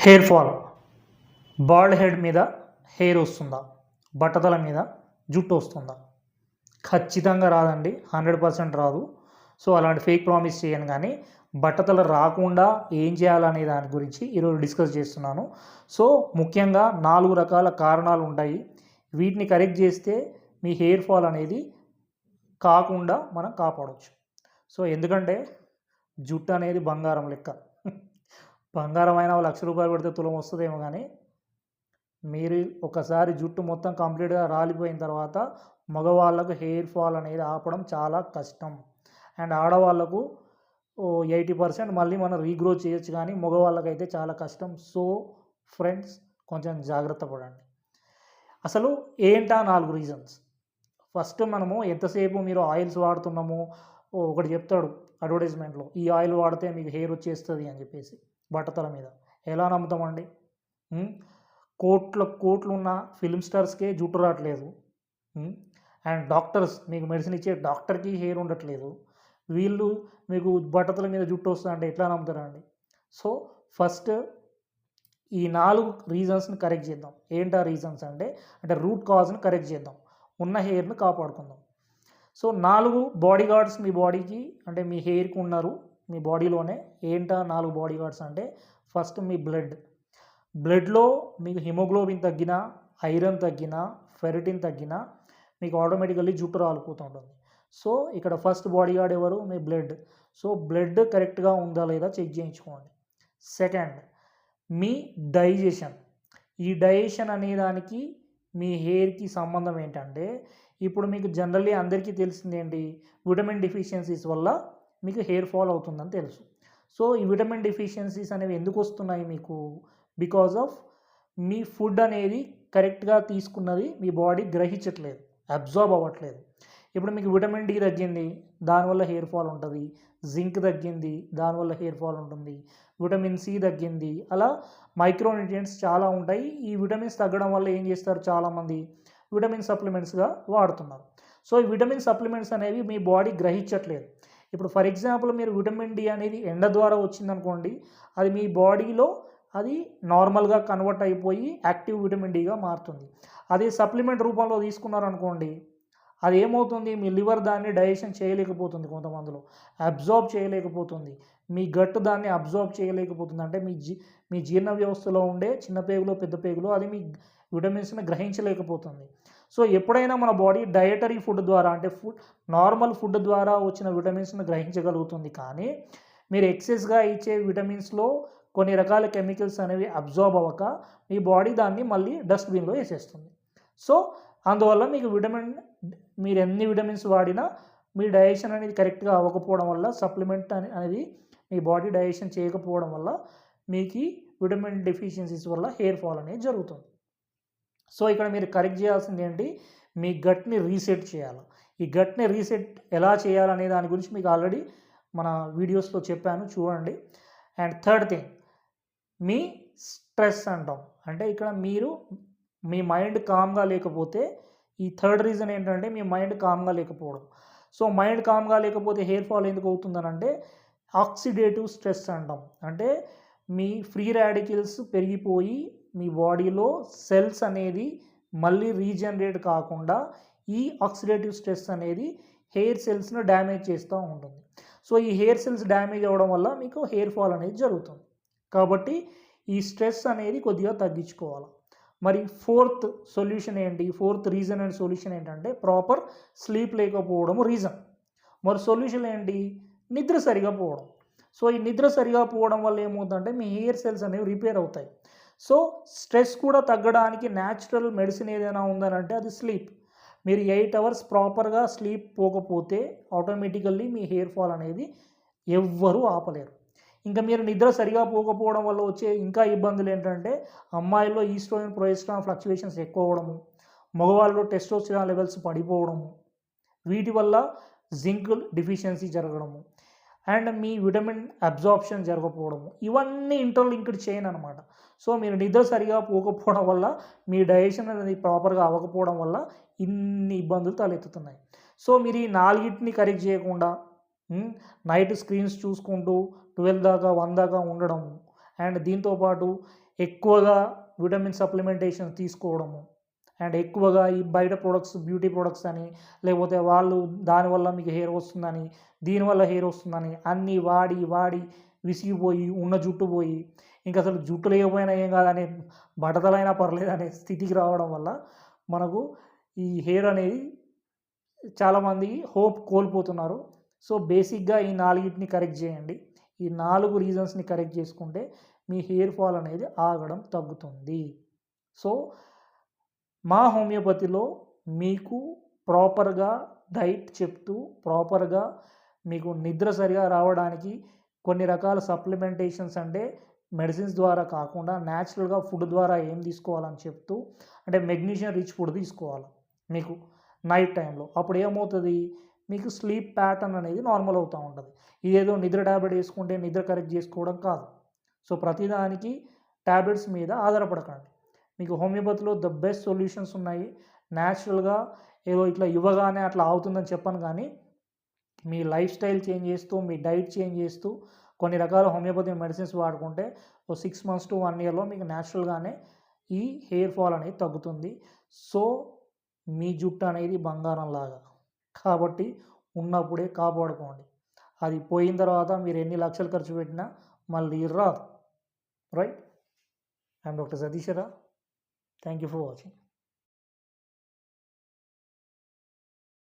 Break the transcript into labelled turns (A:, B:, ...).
A: Hair fall, bald head మీద hair వస్తుందా? బట్టతల మీద జుట్టు వస్తుందా? ఖచ్చితంగా రాదండి, 100% రాదు. సో అలాంటి ఫేక్ ప్రామిస్ చేయను. కానీ బట్టతల రాకుండా ఏం చేయాలనే దాని గురించి ఈరోజు డిస్కస్ చేస్తున్నాను. సో ముఖ్యంగా 4 రకాల కారణాలు ఉంటాయి. వీటిని కరెక్ట్ చేస్తే మీ హెయిర్ ఫాల్ అనేది కాకుండా మనం కాపాడవచ్చు. సో ఎందుకంటే జుట్టు అనేది బంగారం లెక్క. బంగారం అయినా ₹1,00,000 పెడితే తులం వస్తుందేమో, కానీ మీరు ఒకసారి జుట్టు మొత్తం కంప్లీట్గా రాలిపోయిన తర్వాత మగవాళ్ళకు హెయిర్ ఫాల్ అనేది ఆపడం చాలా కష్టం. అండ్ ఆడవాళ్ళకు 80% మళ్ళీ మనం రీగ్రోత్ చేయొచ్చు, కానీ మగవాళ్ళకైతే చాలా కష్టం. సో ఫ్రెండ్స్, కొంచెం జాగ్రత్త పడండి. అసలు ఏంటా 4 రీజన్స్? ఫస్ట్, మనము ఎంతసేపు మీరు ఆయిల్స్ వాడుతున్నాము, ఒకటి చెప్తాడు అడ్వర్టైజ్మెంట్లో, ఈ ఆయిల్ వాడితే మీకు హెయిర్ వచ్చేస్తుంది అని చెప్పేసి బట్టతల మీద. ఎలా నమ్ముతామండి? కోట్లు ఉన్న ఫిల్మ్ స్టార్స్కే జుట్టు రావట్లేదు. అండ్ డాక్టర్స్, మీకు మెడిసిన్ ఇచ్చే డాక్టర్కి హెయిర్ ఉండట్లేదు. వీళ్ళు మీకు బట్టతల మీద జుట్టు వస్తుందంటే ఎట్లా నమ్ముతారండి? సో ఫస్ట్ ఈ 4 రీజన్స్ని కరెక్ట్ చేద్దాం. ఏంటా రీజన్స్ అంటే రూట్ కాజ్ని కరెక్ట్ చేద్దాం, ఉన్న హెయిర్ని కాపాడుకుందాం. సో 4 బాడీ గార్డ్స్ మీ బాడీకి, అంటే మీ హెయిర్కి ఉన్నారు మీ బాడీలోనే. ఏంటా 4 బాడీ గార్డ్స్ అంటే, ఫస్ట్ మీ బ్లడ్లో మీకు హిమోగ్లోబిన్ తగ్గినా, ఐరన్ తగ్గినా, ఫెరిటిన్ తగ్గినా మీకు ఆటోమేటికల్లీ జుట్టు రాలిపోతుంటుంది. సో ఇక్కడ ఫస్ట్ బాడీ గార్డ్ ఎవరు? మీ బ్లడ్. సో బ్లడ్ కరెక్ట్గా ఉందా లేదా చెక్ చేయించుకోండి. సెకండ్, మీ డైజెషన్. ఈ డైజెషన్ అనే దానికి మీ హెయిర్కి సంబంధం ఏంటంటే, ఇప్పుడు మీకు జనరల్లీ అందరికీ తెలిసింది ఏంటి? విటమిన్ డిఫిషియన్సీస్ వల్ల మీకు హెయిర్ ఫాల్ అవుతుందని తెలుసు. సో ఈ విటమిన్ డిఫిషియన్సీస్ అనేవి ఎందుకు వస్తున్నాయి మీకు? బికాజ్ ఆఫ్ మీ ఫుడ్ అనేది కరెక్ట్గా తీసుకున్నది మీ బాడీ గ్రహించట్లేదు, అబ్జార్బ్ అవ్వట్లేదు. ఇప్పుడు మీకు విటమిన్ డి తగ్గింది, దానివల్ల హెయిర్ ఫాల్ ఉంటుంది. జింక్ తగ్గింది, దానివల్ల హెయిర్ ఫాల్ ఉంటుంది. విటమిన్ సి తగ్గింది. అలా మైక్రోన్యూట్రియంట్స్ చాలా ఉంటాయి. ఈ విటమిన్స్ తగ్గడం వల్ల ఏం చేస్తారు, చాలామంది విటమిన్ సప్లిమెంట్స్గా వాడుతున్నారు. సో ఈ విటమిన్ సప్లిమెంట్స్ అనేవి మీ బాడీ గ్రహించట్లేదు. ఇప్పుడు ఫర్ ఎగ్జాంపుల్, మీరు విటమిన్ డి అనేది ఎండ ద్వారా వచ్చిందనుకోండి, అది మీ బాడీలో అది నార్మల్గా కన్వర్ట్ అయిపోయి యాక్టివ్ విటమిన్ డిగా మారుతుంది. అదే సప్లిమెంట్ రూపంలో తీసుకున్నారనుకోండి, అది ఏమవుతుంది, మీ లివర్ దాన్ని డైజెషన్ చేయలేకపోతుంది, కొంతమందిలో అబ్జార్బ్ చేయలేకపోతుంది, మీ గట్ దాన్ని అబ్జార్బ్ చేయలేకపోతుంది. అంటే మీ జీర్ణ వ్యవస్థలో ఉండే చిన్న పేగులో పెద్ద పేగులో అది మీ విటమిన్స్ని గ్రహించలేకపోతుంది. సో ఎప్పుడైనా మన బాడీ డయటరీ ఫుడ్ ద్వారా, అంటే నార్మల్ ఫుడ్ ద్వారా వచ్చిన విటమిన్స్ని గ్రహించగలుగుతుంది. కానీ మీరు ఎక్సెస్గా ఇచ్చే విటమిన్స్లో కొన్ని రకాల కెమికల్స్ అనేవి అబ్జార్బ్ అవ్వక మీ బాడీ దాన్ని మళ్ళీ డస్ట్బిన్లో వేసేస్తుంది. సో అందువల్ల మీకు మీరు ఎన్ని విటమిన్స్ వాడినా మీ డైజెషన్ అనేది కరెక్ట్గా అవ్వకపోవడం వల్ల, సప్లిమెంట్ అనేది మీ బాడీ డైజెషన్ చేయకపోవడం వల్ల మీకు విటమిన్ డెఫిషియన్సీస్ వల్ల హెయిర్ ఫాల్ అనేది జరుగుతుంది. సో ఇక్కడ మీరు కరెక్ట్ చేయాల్సింది ఏంటి? మీ గట్ని రీసెట్ చేయాలి. ఈ గట్ని రీసెట్ ఎలా చేయాలనే దాని గురించి మీకు ఆల్రెడీ మన వీడియోస్లో చెప్పాను, చూడండి. And third thing, me stress అంటాం. అంటే ఇక్కడ మీ మైండ్ కామ్గా లేకపోతే, ఈ థర్డ్ రీజన్ ఏంటంటే మీ మైండ్ కామ్గా లేకపోవడం. సో మైండ్ కామ్గా లేకపోతే హెయిర్ ఫాల్ ఎందుకు అవుతుందనంటే, ఆక్సిడేటివ్ స్ట్రెస్ అంటాం. అంటే మీ ఫ్రీ రాడికల్స్ పెరిగిపోయి మీ బాడీలో సెల్స్ అనేది మళ్ళీ రీజనరేట్ కాకుండా ఈ ఆక్సిడేటివ్ స్ట్రెస్ అనేది హెయిర్ సెల్స్ను డ్యామేజ్ చేస్తూ ఉంటుంది. సో ఈ హెయిర్ సెల్స్ డ్యామేజ్ అవ్వడం వల్ల మీకు హెయిర్ ఫాల్ అనేది జరుగుతుంది. కాబట్టి ఈ స్ట్రెస్ అనేది కొద్దిగా తగ్గించుకోవాలి. మరి ఫోర్త్ సొల్యూషన్ ఏంటి? ఫోర్త్ రీజన్ అండ్ సొల్యూషన్ ఏంటంటే, ప్రాపర్ స్లీప్ లేకపోవడం రీజన్. మరి సొల్యూషన్ ఏంటి? నిద్ర సరిగా పోవడం. సో ఈ నిద్ర సరిగా పోవడం వల్ల ఏమవుతుందంటే మీ హెయిర్ సెల్స్ అనేవి రిపేర్ అవుతాయి. సో స్ట్రెస్ కూడా తగ్గడానికి న్యాచురల్ మెడిసిన్ ఏదైనా ఉందనంటే అది స్లీప్. మీరు 8 అవర్స్ ప్రాపర్గా స్లీప్ పోకపోతే ఆటోమేటికల్లీ మీ హెయిర్ ఫాల్ అనేది ఎవ్వరూ ఆపలేరు. ఇంకా మీరు నిద్ర సరిగా పోకపోవడం వల్ల వచ్చే ఇంకా ఇబ్బందులు ఏంటంటే, అమ్మాయిల్లో ఈస్ట్రోజన్ ప్రొజెస్టరాన్ ఫ్లక్చువేషన్స్ ఎక్కువ అవ్వడము, మగవాళ్ళలో టెస్టోస్టెరాన్ లెవెల్స్ పడిపోవడము, వీటి వల్ల జింక్ డిఫిషియన్సీ జరగడము, అండ్ మీ విటమిన్ అబ్జార్ప్షన్ జరగకపోవడము, ఇవన్నీ ఇంటర్లింక్డ్ చైన్ అనమాట. సో మీరు నిద్ర సరిగా పోకపోవడం వల్ల, మీ డైజెషన్ అనేది ప్రాపర్గా అవ్వకపోవడం వల్ల ఇన్ని ఇబ్బందులు తలెత్తుతున్నాయి. సో మీరు ఈ 4ని కరెక్ట్ చేయకుండా నైట్ స్క్రీన్స్ చూసుకుంటూ 12 దాకా 1 దాకా ఉండడం, అండ్ దీంతోపాటు ఎక్కువగా విటమిన్ సప్లిమెంటేషన్ తీసుకోవడము అండ్ ఎక్కువగా ఈ బయట ప్రొడక్ట్స్ బ్యూటీ ప్రొడక్ట్స్ అని లేకపోతే వాళ్ళు దానివల్ల మీకు హెయిర్ వస్తుందని దీనివల్ల హెయిర్ వస్తుందని అన్నీ వాడి వాడి విసిగిపోయి ఉన్న జుట్టు పోయి ఇంకా అసలు జుట్టు లేకపోయినా ఏం కాదనే బట్టతలైనా పర్లేదు అనే స్థితికి రావడం వల్ల మనకు ఈ హెయిర్ అనేది చాలామంది హోప్ కోల్పోతున్నారు. సో బేసిక్గా ఈ నాలుగిటిని కరెక్ట్ చేయండి. ఈ 4 రీజన్స్ని కరెక్ట్ చేసుకుంటే మీ హెయిర్ ఫాల్ అనేది ఆగడం తగ్గుతుంది. సో మా హోమియోపతిలో మీకు ప్రాపర్గా డైట్ చెప్తూ ప్రాపర్గా మీకు నిద్ర సరిగా రావడానికి కొన్ని రకాల సప్లిమెంటేషన్స్ అంటే మెడిసిన్స్ ద్వారా కాకుండా న్యాచురల్గా ఫుడ్ ద్వారా ఏం తీసుకోవాలని చెప్తూ అంటే మెగ్నీషియం రిచ్ ఫుడ్ తీసుకోవాలి మీకు నైట్ టైంలో. అప్పుడు ఏమవుతుంది మీకు స్లీప్ ప్యాటర్న్ అనేది నార్మల్ అవుతూ ఉంటుంది. ఇదేదో నిద్ర ట్యాబ్లెట్ వేసుకుంటే నిద్ర కరెక్ట్ చేసుకోవడం కాదు. సో ప్రతిదానికి ట్యాబ్లెట్స్ మీద ఆధారపడకండి. మీకు హోమియోపతిలో ద బెస్ట్ సొల్యూషన్స్ ఉన్నాయి. న్యాచురల్గా ఏదో ఇట్లా ఇవ్వగానే అట్లా అవుతుందని చెప్పను, కానీ మీ లైఫ్ స్టైల్ చేంజ్ చేస్తూ మీ డైట్ చేంజ్ చేస్తూ కొన్ని రకాల హోమియోపతి మెడిసిన్స్ వాడుకుంటే ఓ 6 months to 1 yearలో మీకు న్యాచురల్గానే ఈ హెయిర్ ఫాల్ అనేది తగ్గుతుంది. సో మీ జుట్టు అనేది బంగారం లాగా, కాబట్టి ఉన్నప్పుడే కాపాడుకోండి. అది పోయిన తర్వాత మీరు ఎన్ని లక్షలు ఖర్చు పెట్టినా మళ్ళీ రాదు. Right? I'm doctor Satish. Thank you for watching.